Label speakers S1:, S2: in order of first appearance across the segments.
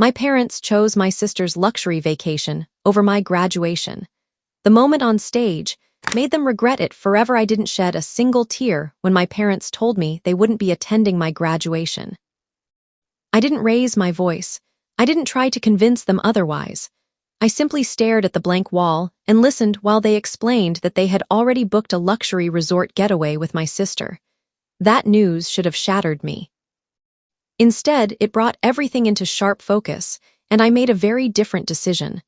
S1: My parents chose my sister's luxury vacation over my graduation. The moment on stage made them regret it forever. I didn't shed a single tear when my parents told me they wouldn't be attending my graduation. I didn't raise my voice. I didn't try to convince them otherwise. I simply stared at the blank wall and listened while they explained that they had already booked a luxury resort getaway with my sister. That news should have shattered me. Instead, it brought everything into sharp focus, and I made a very different decision.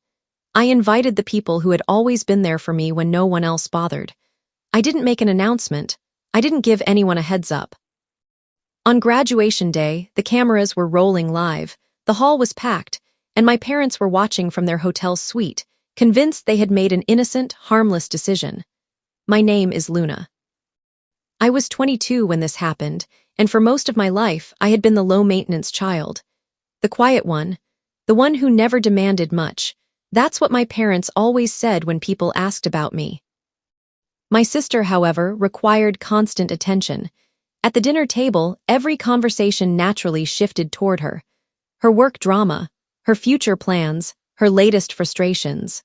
S1: I invited the people who had always been there for me when no one else bothered. I didn't make an announcement. I didn't give anyone a heads up. On graduation day, the cameras were rolling live, the hall was packed, and my parents were watching from their hotel suite, convinced they had made an innocent, harmless decision. My name is Luna. I was 22 when this happened, and for most of my life, I had been the low-maintenance child. The quiet one, the one who never demanded much. That's what my parents always said when people asked about me. My sister, however, required constant attention. At the dinner table, every conversation naturally shifted toward her. Her work drama, her future plans, her latest frustrations.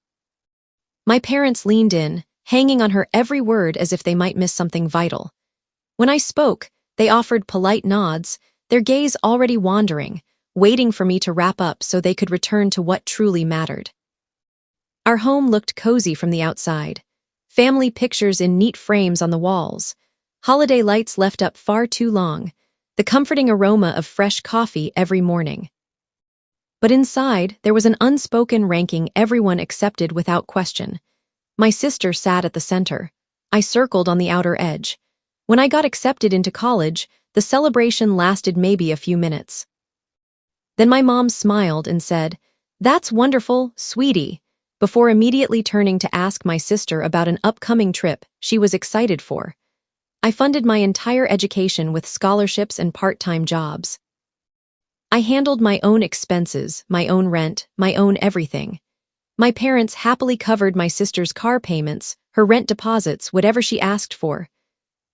S1: My parents leaned in, hanging on her every word as if they might miss something vital. When I spoke, they offered polite nods, their gaze already wandering, waiting for me to wrap up so they could return to what truly mattered. Our home looked cozy from the outside. Family pictures in neat frames on the walls. Holiday lights left up far too long. The comforting aroma of fresh coffee every morning. But inside, there was an unspoken ranking everyone accepted without question. My sister sat at the center. I circled on the outer edge. When I got accepted into college, the celebration lasted maybe a few minutes. Then my mom smiled and said, "That's wonderful, sweetie," before immediately turning to ask my sister about an upcoming trip she was excited for. I funded my entire education with scholarships and part-time jobs. I handled my own expenses, my own rent, my own everything. My parents happily covered my sister's car payments, her rent deposits, whatever she asked for.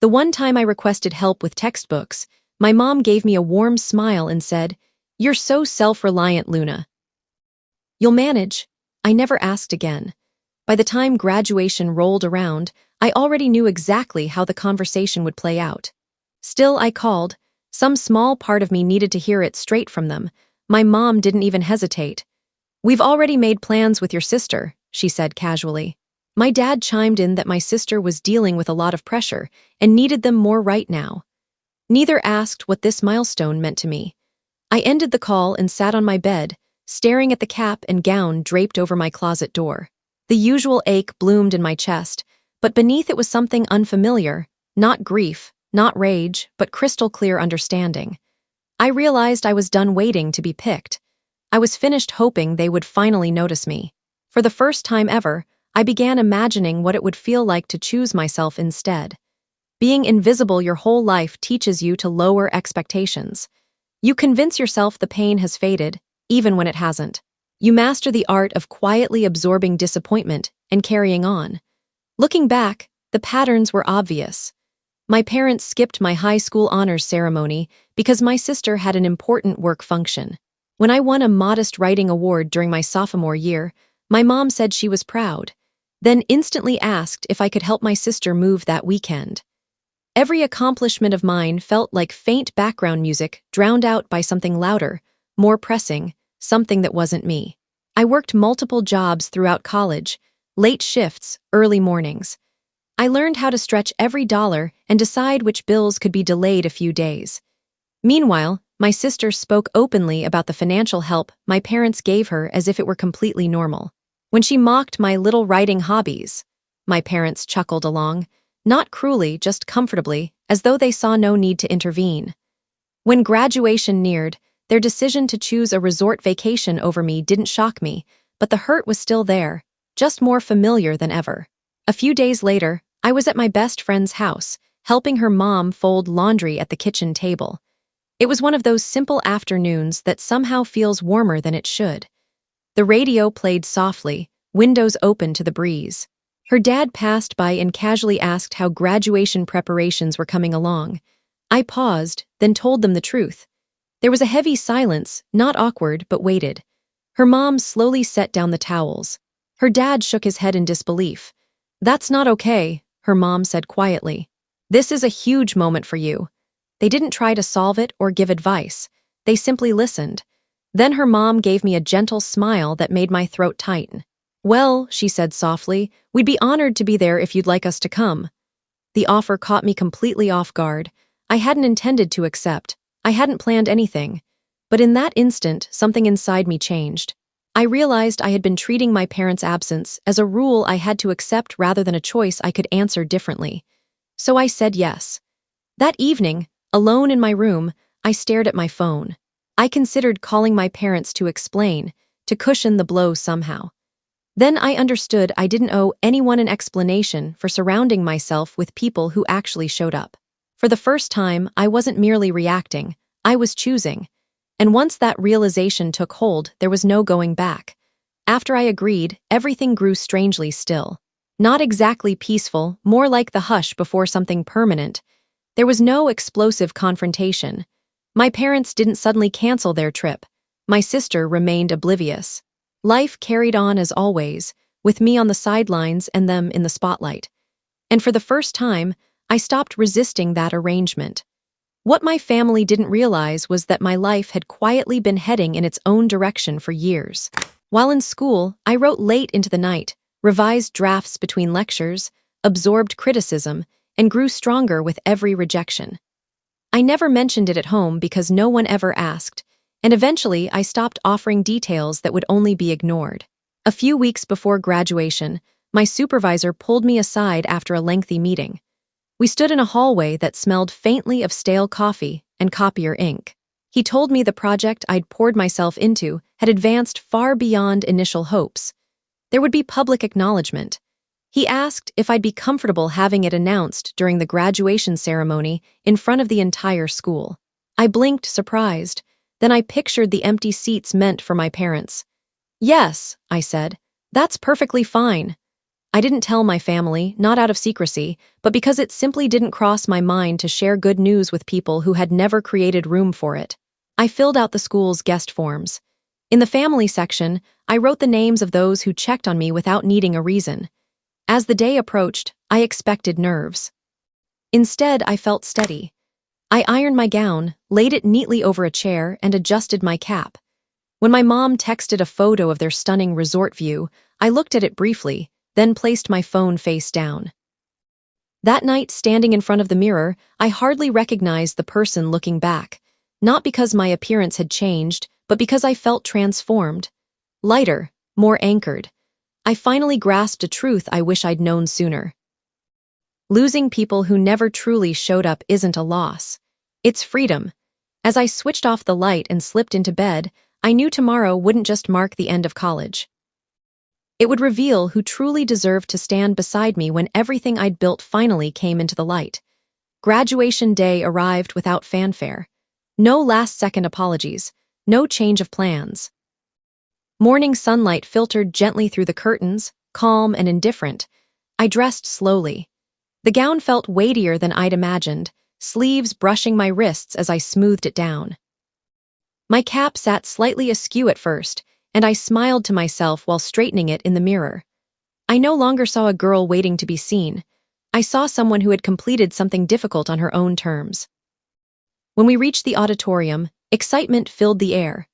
S1: The one time I requested help with textbooks, my mom gave me a warm smile and said, "You're so self-reliant, Luna. You'll manage." I never asked again. By the time graduation rolled around, I already knew exactly how the conversation would play out. Still, I called. Some small part of me needed to hear it straight from them. My mom didn't even hesitate. "We've already made plans with your sister," she said casually. My dad chimed in that my sister was dealing with a lot of pressure and needed them more right now. Neither asked what this milestone meant to me. I ended the call and sat on my bed, staring at the cap and gown draped over my closet door. The usual ache bloomed in my chest, but beneath it was something unfamiliar, not grief, not rage, but crystal-clear understanding. I realized I was done waiting to be picked. I was finished hoping they would finally notice me. For the first time ever, I began imagining what it would feel like to choose myself instead. Being invisible your whole life teaches you to lower expectations. You convince yourself the pain has faded, even when it hasn't. You master the art of quietly absorbing disappointment and carrying on. Looking back, the patterns were obvious. My parents skipped my high school honors ceremony because my sister had an important work function. When I won a modest writing award during my sophomore year, my mom said she was proud, then instantly asked if I could help my sister move that weekend. Every accomplishment of mine felt like faint background music drowned out by something louder, more pressing, something that wasn't me. I worked multiple jobs throughout college, late shifts, early mornings. I learned how to stretch every dollar and decide which bills could be delayed a few days. Meanwhile, my sister spoke openly about the financial help my parents gave her as if it were completely normal. When she mocked my little writing hobbies, my parents chuckled along, not cruelly, just comfortably, as though they saw no need to intervene. When graduation neared, their decision to choose a resort vacation over me didn't shock me, but the hurt was still there, just more familiar than ever. A few days later, I was at my best friend's house, helping her mom fold laundry at the kitchen table. It was one of those simple afternoons that somehow feels warmer than it should. The radio played softly, windows open to the breeze. Her dad passed by and casually asked how graduation preparations were coming along. I paused, then told them the truth. There was a heavy silence, not awkward, but weighted. Her mom slowly set down the towels. Her dad shook his head in disbelief. "That's not okay," her mom said quietly. "This is a huge moment for you." They didn't try to solve it or give advice. They simply listened. Then her mom gave me a gentle smile that made my throat tighten. "Well," she said softly, "we'd be honored to be there if you'd like us to come." The offer caught me completely off guard. I hadn't intended to accept. I hadn't planned anything. But in that instant, something inside me changed. I realized I had been treating my parents' absence as a rule I had to accept rather than a choice I could answer differently. So I said yes. That evening, alone in my room, I stared at my phone. I considered calling my parents to explain, to cushion the blow somehow. Then I understood I didn't owe anyone an explanation for surrounding myself with people who actually showed up. For the first time, I wasn't merely reacting, I was choosing. And once that realization took hold, there was no going back. After I agreed, everything grew strangely still. Not exactly peaceful, more like the hush before something permanent. There was no explosive confrontation. My parents didn't suddenly cancel their trip. My sister remained oblivious. Life carried on as always, with me on the sidelines and them in the spotlight. And for the first time, I stopped resisting that arrangement. What my family didn't realize was that my life had quietly been heading in its own direction for years. While in school, I wrote late into the night, revised drafts between lectures, absorbed criticism, and grew stronger with every rejection. I never mentioned it at home because no one ever asked, and eventually I stopped offering details that would only be ignored. A few weeks before graduation, my supervisor pulled me aside after a lengthy meeting. We stood in a hallway that smelled faintly of stale coffee and copier ink. He told me the project I'd poured myself into had advanced far beyond initial hopes. There would be public acknowledgement. He asked if I'd be comfortable having it announced during the graduation ceremony in front of the entire school. I blinked, surprised. Then I pictured the empty seats meant for my parents. "Yes," I said, "that's perfectly fine." I didn't tell my family, not out of secrecy, but because it simply didn't cross my mind to share good news with people who had never created room for it. I filled out the school's guest forms. In the family section, I wrote the names of those who checked on me without needing a reason. As the day approached, I expected nerves. Instead, I felt steady. I ironed my gown, laid it neatly over a chair, and adjusted my cap. When my mom texted a photo of their stunning resort view, I looked at it briefly, then placed my phone face down. That night, standing in front of the mirror, I hardly recognized the person looking back, not because my appearance had changed, but because I felt transformed. Lighter, more anchored. I finally grasped a truth I wish I'd known sooner. Losing people who never truly showed up isn't a loss. It's freedom. As I switched off the light and slipped into bed, I knew tomorrow wouldn't just mark the end of college. It would reveal who truly deserved to stand beside me when everything I'd built finally came into the light. Graduation day arrived without fanfare. No last-second apologies. No change of plans. Morning sunlight filtered gently through the curtains, calm and indifferent. I dressed slowly. The gown felt weightier than I'd imagined, sleeves brushing my wrists as I smoothed it down. My cap sat slightly askew at first, and I smiled to myself while straightening it in the mirror. I no longer saw a girl waiting to be seen. I saw someone who had completed something difficult on her own terms. When we reached the auditorium, excitement filled the air.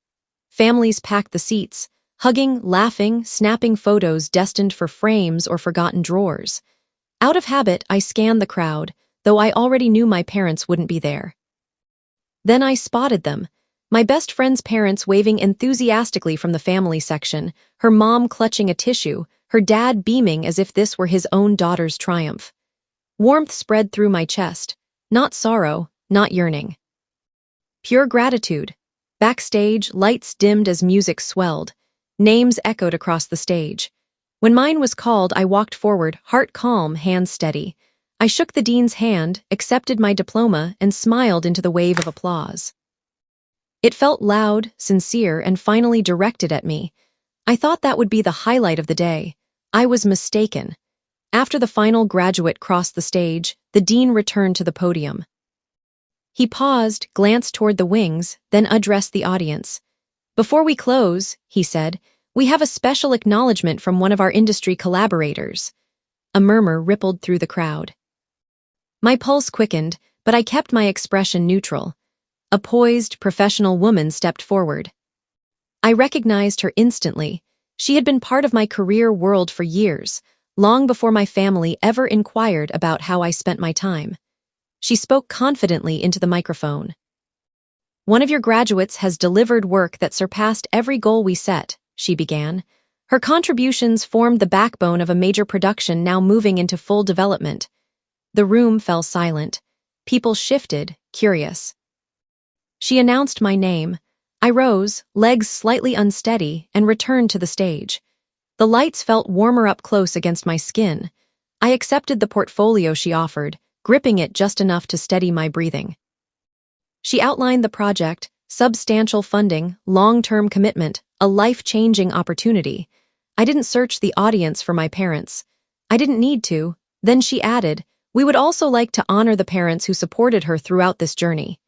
S1: Families packed the seats, hugging, laughing, snapping photos destined for frames or forgotten drawers. Out of habit, I scanned the crowd, though I already knew my parents wouldn't be there. Then I spotted them, my best friend's parents waving enthusiastically from the family section, her mom clutching a tissue, her dad beaming as if this were his own daughter's triumph. Warmth spread through my chest, not sorrow, not yearning. Pure gratitude. Backstage, lights dimmed as music swelled. Names echoed across the stage. When mine was called, I walked forward, heart calm, hands steady. I shook the dean's hand, accepted my diploma, and smiled into the wave of applause. It felt loud, sincere, and finally directed at me. I thought that would be the highlight of the day. I was mistaken. After the final graduate crossed the stage, the dean returned to the podium. He paused, glanced toward the wings, then addressed the audience. "Before we close," he said, "we have a special acknowledgement from one of our industry collaborators." A murmur rippled through the crowd. My pulse quickened, but I kept my expression neutral. A poised, professional woman stepped forward. I recognized her instantly. She had been part of my career world for years, long before my family ever inquired about how I spent my time. She spoke confidently into the microphone. "One of your graduates has delivered work that surpassed every goal we set," she began. "Her contributions formed the backbone of a major production now moving into full development." The room fell silent. People shifted, curious. She announced my name. I rose, legs slightly unsteady, and returned to the stage. The lights felt warmer up close against my skin. I accepted the portfolio she offered, gripping it just enough to steady my breathing. She outlined the project: substantial funding, long-term commitment, a life-changing opportunity. I didn't search the audience for my parents. I didn't need to. Then she added, "We would also like to honor the parents who supported her throughout this journey."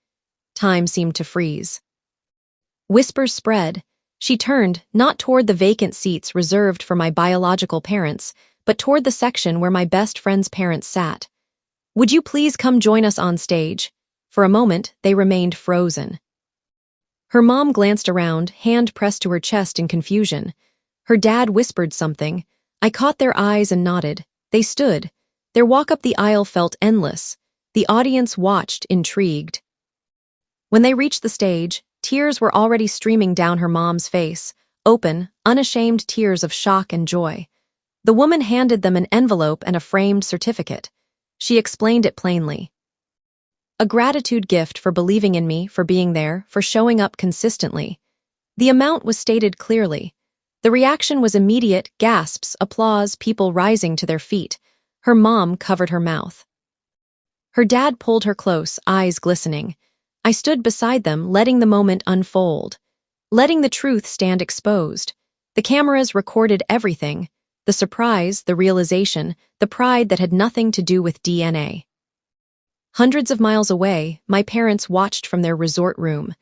S1: Time seemed to freeze. Whispers spread. She turned, not toward the vacant seats reserved for my biological parents, but toward the section where my best friend's parents sat. "Would you please come join us on stage?" For a moment, they remained frozen. Her mom glanced around, hand pressed to her chest in confusion. Her dad whispered something. I caught their eyes and nodded. They stood. Their walk up the aisle felt endless. The audience watched, intrigued. When they reached the stage, tears were already streaming down her mom's face, open, unashamed tears of shock and joy. The woman handed them an envelope and a framed certificate. She explained it plainly. "A gratitude gift for believing in me, for being there, for showing up consistently." The amount was stated clearly. The reaction was immediate: gasps, applause, people rising to their feet. Her mom covered her mouth. Her dad pulled her close, eyes glistening. I stood beside them, letting the moment unfold, letting the truth stand exposed. The cameras recorded everything: the surprise, the realization, the pride that had nothing to do with DNA. Hundreds of miles away, my parents watched from their resort room.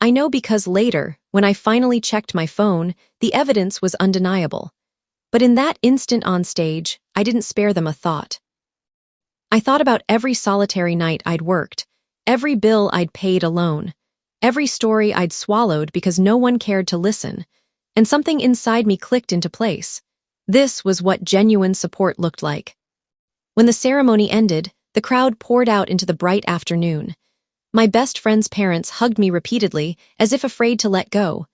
S1: I know because later, when I finally checked my phone, the evidence was undeniable. But in that instant on stage, I didn't spare them a thought. I thought about every solitary night I'd worked, every bill I'd paid alone, every story I'd swallowed because no one cared to listen, and something inside me clicked into place. This was what genuine support looked like. When the ceremony ended, the crowd poured out into the bright afternoon. My best friend's parents hugged me repeatedly, as if afraid to let go.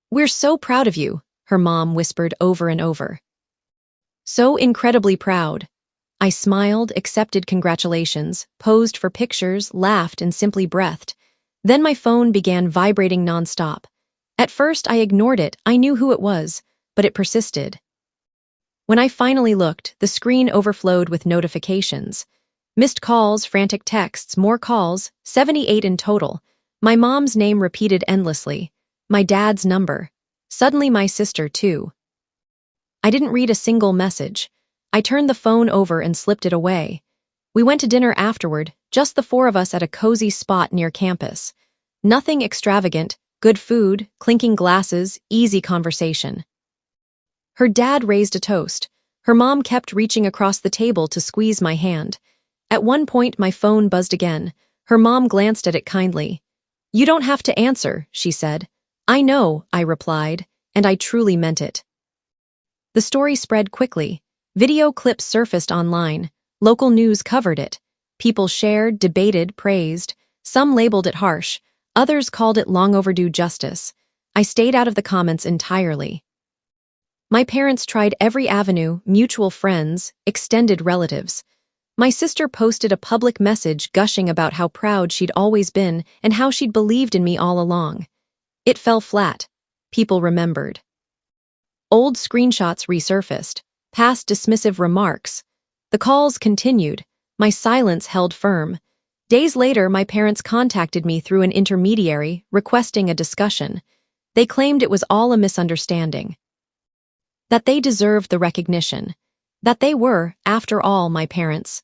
S1: "We're so proud of you," her mom whispered over and over. "So incredibly proud." I smiled, accepted congratulations, posed for pictures, laughed, and simply breathed. Then my phone began vibrating nonstop. At first, I ignored it. I knew who it was, but it persisted. When I finally looked, the screen overflowed with notifications. Missed calls, frantic texts, more calls, 78 in total. My mom's name repeated endlessly. My dad's number. Suddenly my sister, too. I didn't read a single message. I turned the phone over and slipped it away. We went to dinner afterward, just the four of us at a cozy spot near campus. Nothing extravagant, good food, clinking glasses, easy conversation. Her dad raised a toast. Her mom kept reaching across the table to squeeze my hand. At one point, my phone buzzed again. Her mom glanced at it kindly. "You don't have to answer," she said. "I know," I replied, and I truly meant it. The story spread quickly. Video clips surfaced online. Local news covered it. People shared, debated, praised. Some labeled it harsh. Others called it long overdue justice. I stayed out of the comments entirely. My parents tried every avenue: mutual friends, extended relatives. My sister posted a public message gushing about how proud she'd always been and how she'd believed in me all along. It fell flat. People remembered. Old screenshots resurfaced, past dismissive remarks. The calls continued. My silence held firm. Days later, my parents contacted me through an intermediary, requesting a discussion. They claimed it was all a misunderstanding. That they deserved the recognition. That they were, after all, my parents.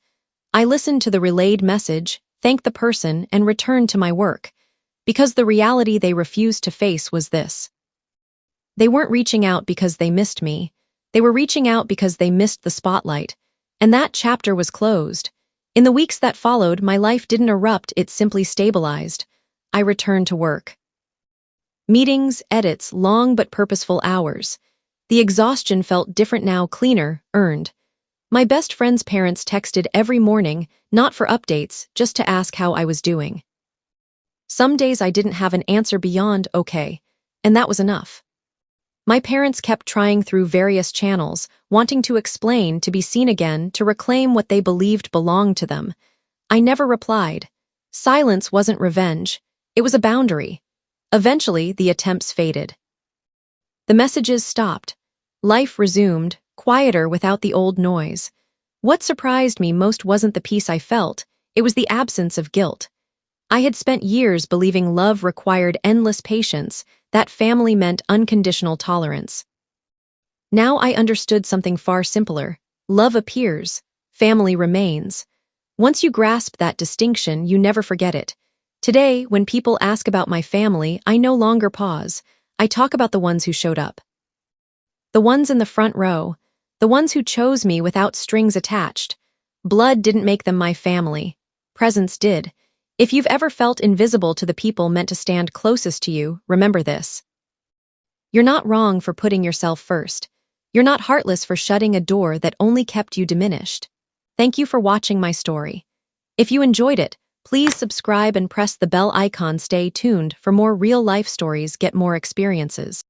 S1: I listened to the relayed message, thank the person, and return to my work. Because the reality they refused to face was this. They weren't reaching out because they missed me. They were reaching out because they missed the spotlight. And that chapter was closed. In the weeks that followed, my life didn't erupt, it simply stabilized. I returned to work. Meetings, edits, long but purposeful hours. The exhaustion felt different now, cleaner, earned. My best friend's parents texted every morning, not for updates, just to ask how I was doing. Some days I didn't have an answer beyond okay, and that was enough. My parents kept trying through various channels, wanting to explain, to be seen again, to reclaim what they believed belonged to them. I never replied. Silence wasn't revenge. It was a boundary. Eventually, the attempts faded. The messages stopped. Life resumed, quieter without the old noise. What surprised me most wasn't the peace I felt, it was the absence of guilt. I had spent years believing love required endless patience, that family meant unconditional tolerance. Now I understood something far simpler. Love appears, family remains. Once you grasp that distinction, you never forget it. Today, when people ask about my family, I no longer pause. I talk about the ones who showed up. The ones in the front row. The ones who chose me without strings attached. Blood didn't make them my family. Presence did. If you've ever felt invisible to the people meant to stand closest to you, remember this. You're not wrong for putting yourself first. You're not heartless for shutting a door that only kept you diminished. Thank you for watching my story. If you enjoyed it, please subscribe and press the bell icon. Stay tuned for more real-life stories, get more experiences.